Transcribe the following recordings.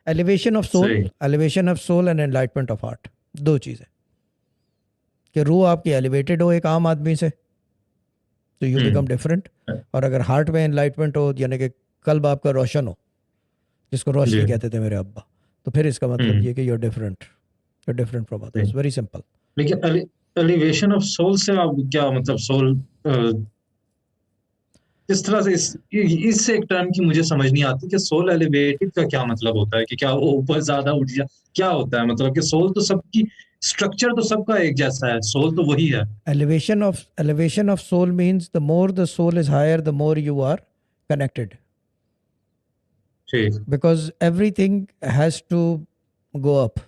सही। Elevation of soul and enlightenment of heart, दो चीज़ें। कि रूह आपकी एलिवेटेड हो एक आम आदमी से, तो यू बिकम डिफरेंट। और अगर हार्ट में एनलाइटमेंट हो, यानी कि कल्ब आपका रोशन हो, जिसको जी। रोशनी कहते थे मेरे अब्बा, तो फिर इसका मतलब ये कि you're different from others, सही। very simple। लेकिन एलिवेशन ऑफ सोल से आप क्या मतलब, सोल इस तरह से इस एक टर्म की मुझे समझ नहीं आती कि सोल एलिवेटेड का क्या मतलब होता है, कि क्या वो ऊपर ज्यादा उठ जा, क्या होता है मतलब कि सोल तो सबकी, स्ट्रक्चर तो सबका एक जैसा है, सोल तो वही है। Elevation of soul means the more the soul is higher, the more you are connected, ठीक। because everything has to go up।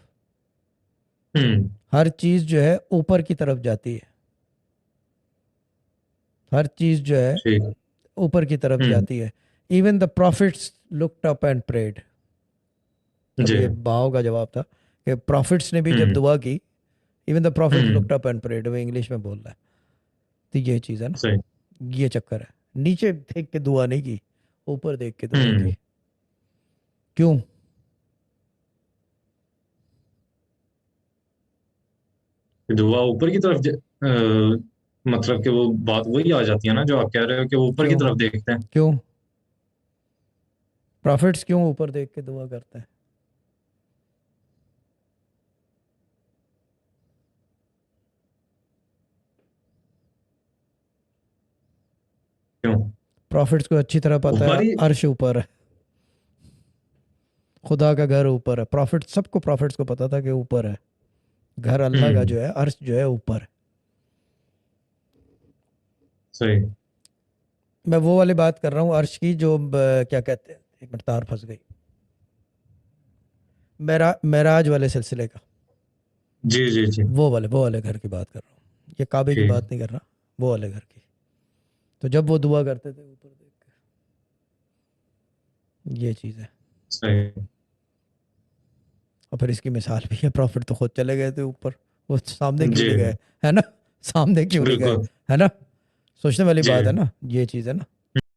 हम्म। हर चीज जो है ऊपर की तरफ जाती है, हर चीज जो है ठीक। ऊपर की तरफ हम्म। जाती है। Even the profits looked up and prayed. जी। अभी ये बाव का जवाब था कि प्रॉफिट्स ने भी जब हम्म। दुआ की, even the prophets hmm. Looked up and prayed, वो इंग्लिश में बोल रहा है। तो ये चीज़ है ना, सही। ये चक्कर है। नीचे देख के दुआ नहीं की, ऊपर देख के दुआ की। हम्म। क्यों? दुआ ऊपर की तरफ मतलब कि वो बात वही आ जाती है ना जो आप कह रहे हो, कि वो ऊपर की क्यों? तरफ देखते हैं। क्यों प्रॉफिट्स क्यों ऊपर देख के दुआ करते हैं? क्यों? प्रॉफिट्स को अच्छी तरह पता ऊपर है ही। अर्श ऊपर है, खुदा का घर ऊपर है। प्रॉफिट्स को पता था कि ऊपर है घर, अल्लाह का हम्म। जो है अर्श जो है ऊपर है। सही। मैं वो वाली बात कर रहा हूँ अर्श की, जो क्या कहते हैं, एक मिनट तार फंस गई, मेराज वाले सिलसिले का, जी जी जी। वो वाले घर की बात कर रहा हूँ, ये काबे की ठीक। बात नहीं कर रहा, वो वाले घर की। तो जब वो दुआ करते थे ऊपर देख के, ये चीज़ है। सही। और फिर इसकी मिसाल भी है, प्रॉफिट तो खुद चले गए थे ऊपर, वो सामने क्यों जी। नहीं गए, है ना? सामने क्यों नहीं गए, बिल्कुल। है ना? सोचने वाली जी। बात है ना, ये चीज़ है ना।